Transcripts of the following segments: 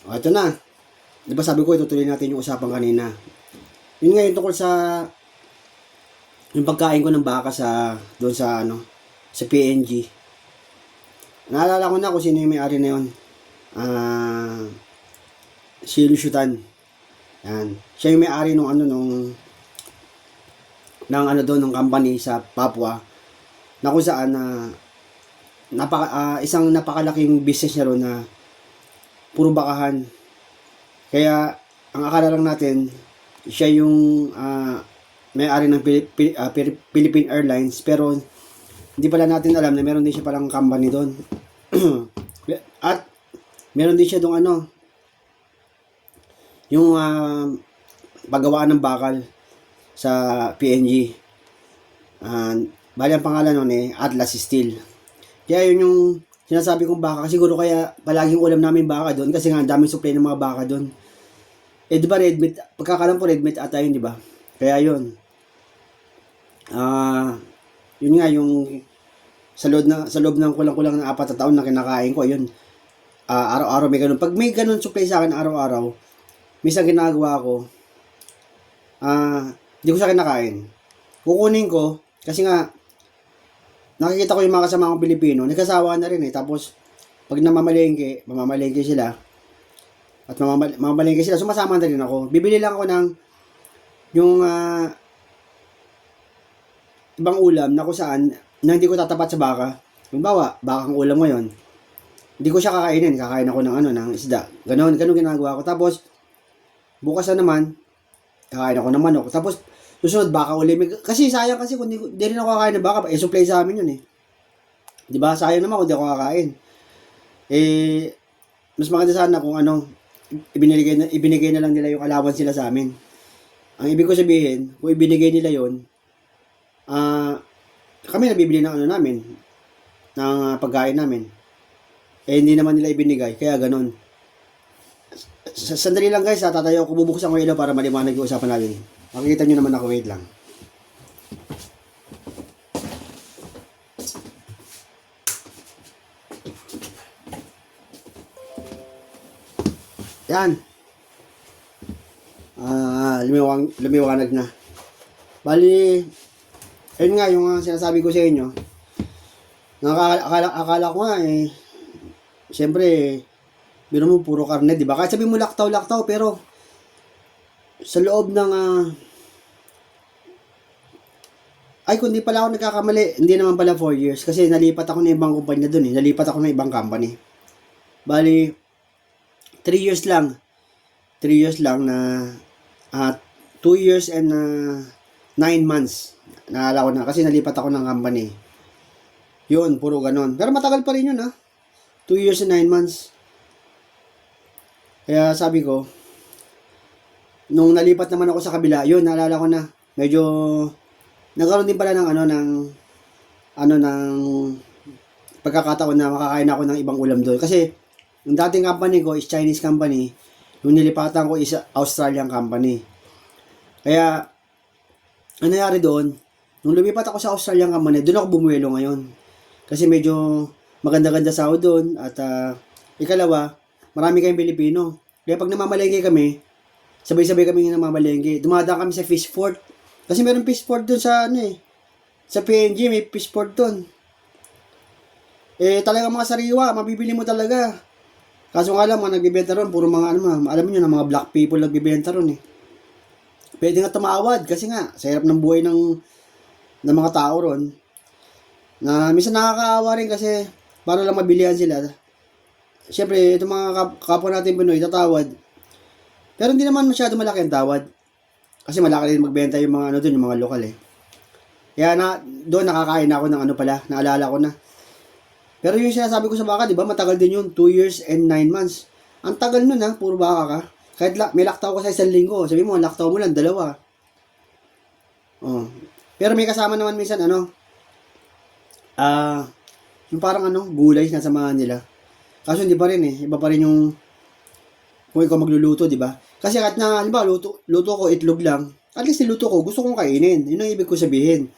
O, ito na. Di ba sabi ko, itutuloy natin yung usapan kanina. Yun nga yung tungkol sa yung pagkain ko ng baka sa doon sa sa PNG. Naalala ko na kung sino yung may-ari na yun. Si Lusyutan. Yan. Siya yung may-ari nung doon ng company sa Papua na kung saan isang napakalaking business niya ron na puro bakahan. Kaya ang akala lang natin siya yung may-ari ng Philippine Airlines, pero hindi pala natin alam na meron din siya palang company doon. At meron din siya doon yung paggawaan ng bakal sa PNG. Bali ang pangalan nun Atlas Steel. Kaya yun yung sinasabi kong baka. Siguro kaya palaging ulam namin baka doon kasi nga ang daming supply ng mga baka doon. Di ba red meat? Pagkakalam ko red meat ata yun, di ba? Kaya yun. Yun nga yung sa loob ng kulang-kulang na 4 na taon na kinakain ko, yun. Araw-araw may ganun. Pag may ganun supply sa akin araw-araw, minsan ginagawa ko, hindi ko siya kinakain. Kukunin ko, kasi nga, nakikita ko yung mga kasama kong Pilipino, nagkasawa na rin Tapos, pag mamamalengke sila, at mamamalengke sila, sumasama na rin ako. Bibili lang ako ng, yung, ibang ulam na kung saan, na hindi ko tatapat sa baka. Halimbawa, bakang ulam ngayon, hindi ko siya kakainin. Kakain ako ng isda. Ganon ginagawa ko. Tapos, bukas na naman, kakain ako ng manok. Tapos, susunod, baka ulit. Kasi sayang kasi kung di rin ako kakain ng baka, supply sa amin yun Di ba? Sayang naman kung di ako kakain. Mas maganda sana kung ibinigay na lang nila yung allowance sila sa amin. Ang ibig ko sabihin, kung ibinigay nila yun, kami nabibili ng namin, ng pagkain namin. Hindi naman nila ibinigay, kaya ganun. Sandali lang guys, tatayo ako, bubuksan ko ilaw para maliwanag yung usapan natin. Makikita nyo naman ako, wait lang. Yan. Lumiwanag na. Bali, ayun nga yung sinasabi ko sa inyo. Akala ko nga siyempre, biro mo puro karne, di ba? Kahit sabi mo laktaw, pero sa loob ng kung di pala ako nagkakamali, hindi naman pala 4 years kasi nalipat ako ng ibang kumpanya doon Nalipat ako ng ibang company. Bali 3 years lang. 3 years lang na 2 years and 9 months. Naalala ko na kasi nalipat ako ng company. Yun, puro ganon. Pero matagal pa rin yun 2 years and 9 months. Kaya sabi ko, nung nalipat naman ako sa kabila, yun, naalala ko na, medyo, nagkaroon din pala ng pagkakataon na makakain ako ng ibang ulam doon. Kasi, yung dating company ko is Chinese company, yung nilipatan ko is Australian company. Kaya, ano nangyari doon, nung lumipat ako sa Australian company, doon ako bumuelo ngayon. Kasi medyo maganda-ganda sahod doon, at ikalawa, marami kayong Pilipino. Kaya pag namamalengke kami, sabay-sabay kami namamalengke. Dumadaan kami sa fish fort. Kasi meron fish fort doon sa sa PNG, may fish fort doon. Talaga mga sariwa, mabibili mo talaga. Kaso nga lang, mga nagbibenta ron, puro mga alam niyo na mga black people nagbibenta ron Pwede nga tumawad kasi nga, sa hirap ng buhay ng mga tao ron. Na minsan nakakaawa rin kasi para lang mabilihan sila. Siyempre, itong mga kapwa natin Pinoy, tatawad. Pero hindi naman masyado malaki ang tawad. Kasi malaki rin magbenta yung mga doon, yung mga lokal Kaya doon nakakain ako ng naalala ko na. Pero yung sinasabi ko sa baka, di ba, matagal din yun, 2 years and 9 months. Ang tagal nun puro baka ka. Kahit may laktaw ko sa 1 linggo, sabi mo, laktaw mo lang, 2. Pero may kasama naman minsan, yung parang gulay na samahan nila. Kaso hindi pa rin iba pa rin yung kung ikaw magluluto, di ba? Kasi kahit na, halimbawa, luto ko itlog lang, at least niluto ko, gusto kong kainin. Yun ang ibig ko sabihin.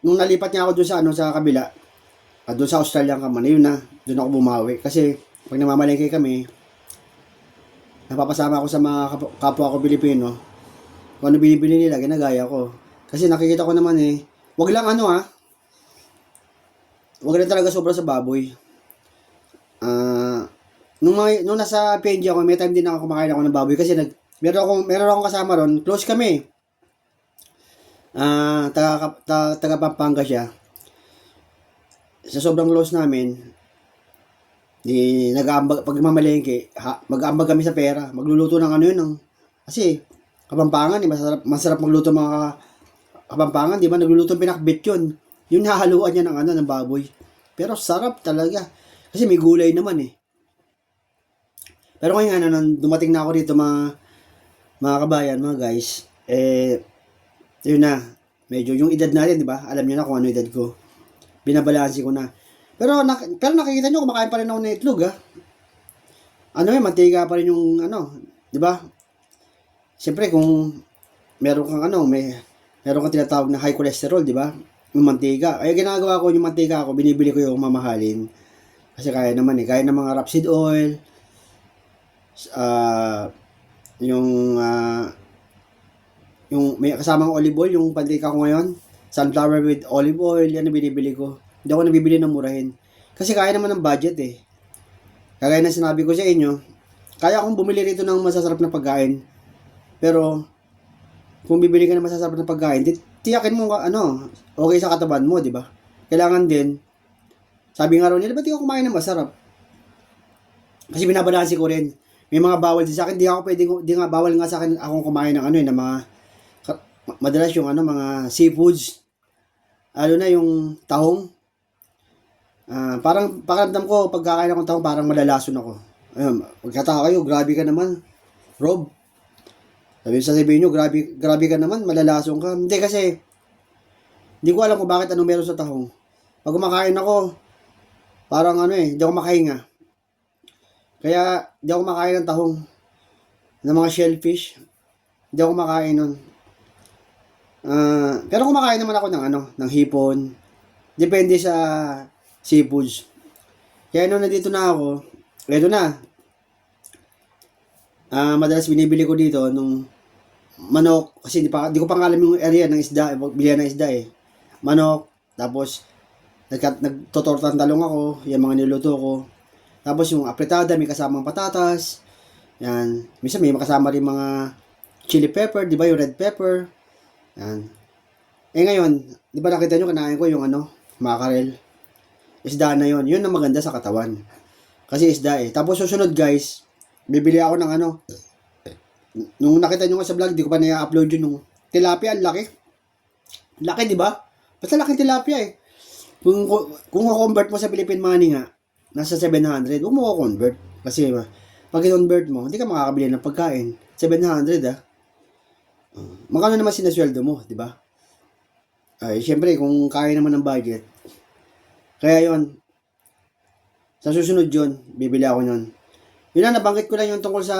Nung nalipat niya ako doon sa kabila, Doon sa Australian Kaman, yun na, doon ako bumawi. Kasi, pag namamalengke kami, napapasama ako sa mga kapwa ko Pilipino. Kung ano binibili nila, ginagaya ko. Kasi nakikita ko naman wag lang wag lang talaga sobra sa baboy. Nung nasa PNG ako, may time din ako kumakain ako ng baboy kasi meron akong kasama ron, close kami. Taga Pampanga siya. Sa sobrang close namin, pag mamalengke, mag-aambag kami sa pera. Magluluto ng kasi Kapampangan, masarap magluto mga Kapampangan, di ba? Nagluluto ng pinakbit yun. Yung hahaluan niya ng baboy. Pero sarap talaga. Kasi may gulay naman Pero ngayon nang dumating na ako dito mga kabayan, mga guys, yun na, medyo yung edad natin, di ba? Alam niyo na kung ano edad ko. Binabalansi ko na. Pero nakikita niyo kumakain pa rin ako ng itlog, mantika pa rin yung di ba? Siyempre kung meron kang meron kang tinatawag na high cholesterol, di ba? Yung mantika. Ay ginagawa ko yung mantika ko, binibili ko yung mamahalin. Kasi kaya naman kaya ng mga rapeseed oil, yung may kasamang olive oil, yung pantika ko ngayon, sunflower with olive oil, yan ang binibili ko. Hindi ako nabibili ng murahin. Kasi kaya naman ng budget Kagaya na sinabi ko sa inyo, kaya akong bumili rito ng masasarap na pagkain. Pero, kung bibili ka ng masasarap na pagkain, tiyakin mo okay sa katawan mo, di ba? Kailangan din, sabi nga rin nila, ba't di ako kumain ng masarap? Kasi binabalansi ko rin. May mga bawal din sa akin, di nga bawal nga sa akin akong kumain ng ng mga, madalas yung mga seafoods, na yung tahong. Parang pakiramdam ko, pagkakain akong tahong, parang malalason ako. Ayun, magkataka kayo, grabe ka naman, Rob. Sabihin nyo, grabe ka naman, malalason ka. Hindi kasi, hindi ko alam kung bakit anong meron sa tahong. Pag kumakain ako, parang hindi ako makahinga. Kaya, hindi ako makain ng tahong. Ng mga shellfish, hindi ako makain nun. Pero kumakain naman ako ng hipon. Depende sa seafoods. Kaya nung nandito na ako, eto na. Madalas binibili ko dito nung manok, kasi di ko pa alam yung area ng isda, bilihan ng isda Manok, tapos nagtotortang talong ako, yung mga niluto ko. Tapos yung apretada, may kasamang patatas. Yan. Minsan may makasama rin mga chili pepper, di ba yung red pepper. Yan. Ngayon, di ba nakita nyo kanain ko yung mackerel. Isda na yun. Yun ang maganda sa katawan. Kasi isda Tapos susunod guys, bibili ako ng nung nakita nyo nga sa vlog, di ko pa na-upload yun nung tilapia, ang laki. Laki, di ba? Basta laki tilapia Kung convert mo sa Philippine money nga, nasa 700, huwag mo ko-convert. Kasi pag i-convert mo, hindi ka makakabili ng pagkain. 700 Magkano naman sinasweldo mo, di ba? Syempre, kung kaya naman ng budget. Kaya yon sa susunod yun, bibili ako nun. Yun na, nabanggit ko lang yung tungkol sa,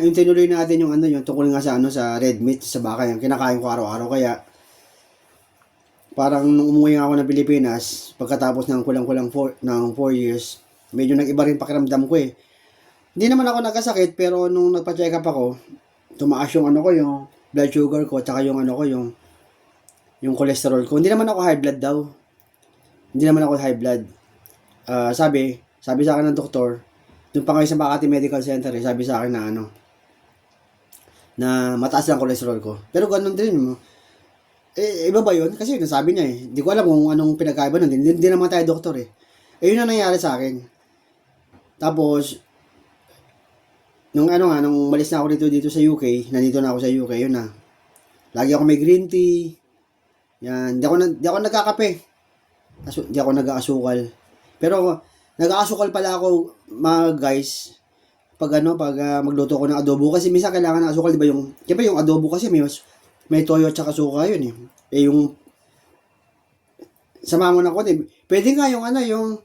yung tinuloy natin yung yung tungkol nga sa red meat, sa baka, yung kinakain ko araw-araw. Kaya, parang nung umuwi ako ng Pilipinas, pagkatapos ng kulang-kulang 4 years, medyo nag-iba rin pakiramdam ko Hindi naman ako nagkasakit, pero nung nagpa-check up ako, tumaas yung yung blood sugar ko, tsaka yung yung cholesterol ko. Hindi naman ako high blood daw. Hindi naman ako high blood. Sabi sa akin ng doktor, doon pa kayo sa Makati Medical Center, sabi sa akin na mataas lang cholesterol ko. Pero ganun din mo. Iba ba yun? Kasi nasabi niya Hindi ko alam kung anong pinagkaiba nun. Hindi naman tayo doktor yun ang nangyari sa akin. Tapos, nung nung malis na ako dito sa UK, nandito na ako sa UK, yun na. Lagi ako may green tea. Yan, di ako nagkakape. Di ako nag-aasukal. Pero, nag-aasukal pala ako, mga guys, pag magluto ko ng adobo. Kasi minsan kailangan ng asukal, di ba siyempre yung adobo kasi may toyo at saka suka yun yung, sama mo na ko, pwede nga yung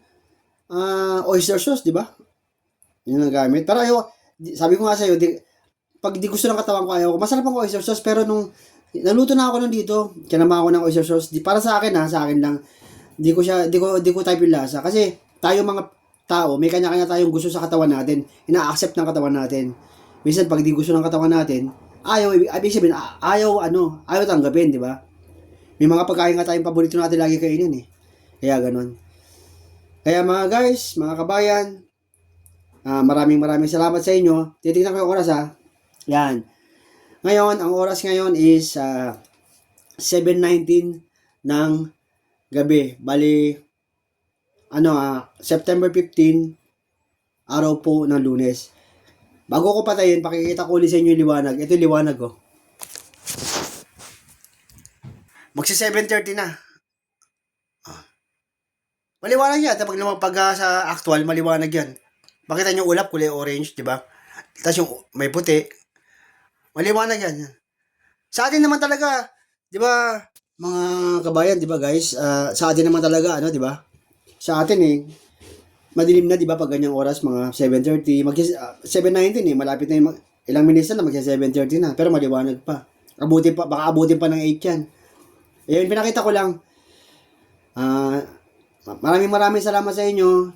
oyster sauce, di ba? Yun ang gamit. Pero sabi ko nga sa'yo, pag di gusto ng katawan ko, masarap ang oyster sauce, pero nung naluto na ako nun dito, kinama ako ng oyster sauce, para sa akin lang, Di ko type yung lasa. Kasi tayo mga tao, may kanya-kanya tayong gusto sa katawan natin. Ina-accept ng katawan natin. Minsan, pag di gusto ng katawan natin, ibig sabihin, ayaw tanggapin, di ba? May mga pagkain nga tayong paborito natin lagi kainin eh. Kaya ganun. Kaya mga guys, mga kabayan, maraming salamat sa inyo. Titignan ko yung oras ha. Yan. Ngayon, ang oras ngayon is 7:19 ng gabi. Bali, September 15, araw po ng Lunes. Bago ko patayin, pakikita ko ulit sa inyo yung liwanag. Ito yung liwanag ko. Magsi 7:30 na. Maliwanag yan. Pag sa actual, maliwanag yan. Makita nyo ulap, kulay orange, di ba? Tapos yung may puti. Maliwanag yan. Sa atin naman talaga, di ba, mga kabayan, di ba guys? Sa atin naman talaga, di ba? Sa atin madilim na, di ba, pag ganyang oras, mga 7:30, 7:19 malapit na yung, ilang minutes na magsi 7:30 na, pero maliwanag pa. Baka abutin pa ng 8 yan. Ayun, pinakita ko lang. Maraming salamat sa inyo.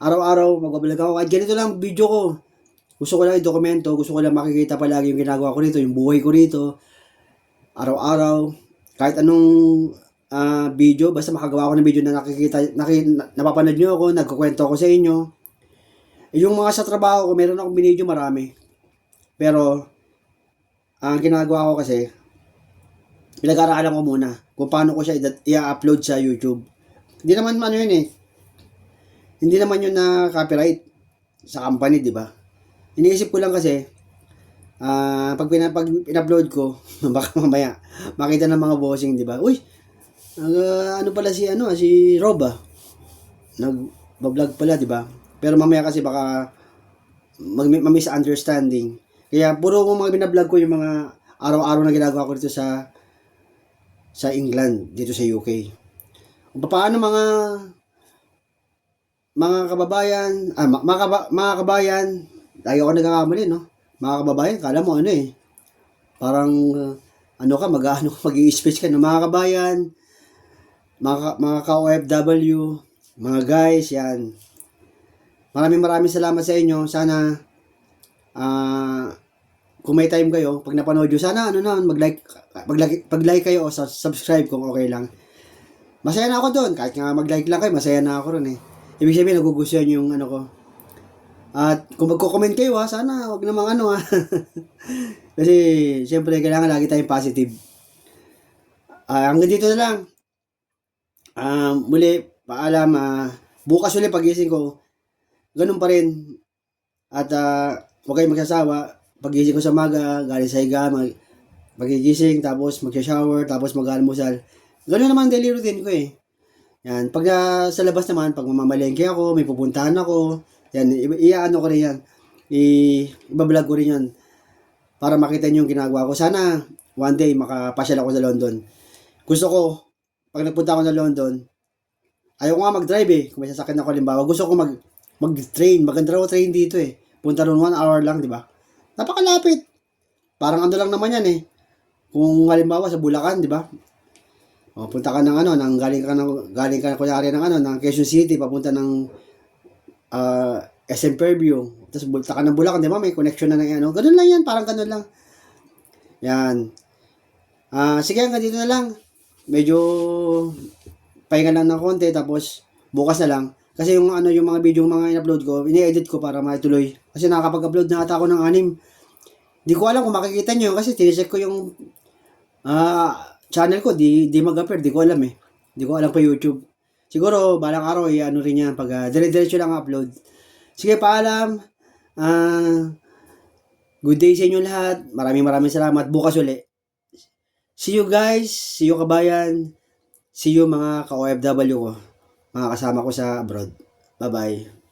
Araw-araw, magbablog ako. Kahit ganito lang video ko. Gusto ko lang i-dokumento, gusto ko lang makikita palagi yung ginagawa ko rito, yung buhay ko rito. Araw-araw, kahit anong video, basta makagawa ko ng video na napapanood nyo ako, nagkukwento ako sa inyo. Yung mga sa trabaho ko, meron akong binidyo marami. Pero, ang ginagawa ko kasi, pinag-aaralan ko muna kung paano ko siya i-upload sa YouTube. Hindi naman hindi naman yun na copyright sa company, di ba? Iniisip ko lang kasi, pag in-upload ko, baka mamaya, makita ng mga bossing, di ba? Uy, ano pala si Rob nag-vlog pala, di ba? Pero mamaya kasi baka misunderstanding. Kaya puro mga binablog ko yung mga araw-araw na ginagawa ko dito sa England, dito sa UK. Kung paano mga kababayan, mga kabayan, lagi ako nagkakamali, no? Mga kababayan, kala mo parang mag-i-speech ka, no? Mga kabayan, mga ka-OFW, mga guys, yan. Maraming salamat sa inyo. Sana, kung may time kayo, pag napanood nyo, sana mag-like kayo o subscribe kung okay lang. Masaya na ako doon. Kahit nga mag-like lang kayo, masaya na ako ron eh. Ibig sabihin, nagugustuhan yung ko. At kung magko-comment kayo sana wag namang Kasi, siyempre, kailangan lagi tayong positive. Hanggang dito na lang. Muli, paalam. Bukas ulit pagising ko, ganun pa rin. At huwag kayong magsasawa. Pagising ko sa maga, galing sa higa, magigising, tapos magsha-shower, tapos mag-almusal. Ganun naman daily routine ko eh. Yan, pag sa labas naman, pag mamamalengke ako, may pupuntahan ako, yan, ko rin yan. Iba-vlog ko rin yan. Para makita niyo yung ginagawa ko. Sana, one day, makapasyal ako sa London. Gusto ko, pag nagpunta ako sa London, ayaw ko nga mag-drive eh. Kung may sasakyan ako, halimbawa, gusto ko mag-train. Maganda raw train dito eh. Punta ron 1 hour lang, di ba? Napakalapit. Parang lang naman yan eh. Kung halimbawa sa Bulacan, di ba? Punta ka ng galing ka kunyari ng Quezon City, papunta ng SM Fairview. Tapos punta ka ng Bulacan, di ba? May connection na ng Ganun lang yan, parang ganun lang. Yan. Sige, hanggang dito na lang. Medyo pahinga lang ng konti, tapos bukas na lang. Kasi yung mga video, yung mga in-upload ko, ini-edit ko para maituloy. Kasi nakakapag-upload na ata ako ng 6. Hindi ko alam kung makikita nyo kasi tinecheck ko yung channel ko, di mag-upload, di ko alam eh. Di ko alam pa YouTube. Siguro, balang araw, rin yan, pag dire-diretso lang upload. Sige, paalam. Good day sa inyo lahat. Maraming salamat. Bukas uli. See you guys. See you kabayan. See you mga ka-OFW ko. Mga kasama ko sa abroad. Bye-bye.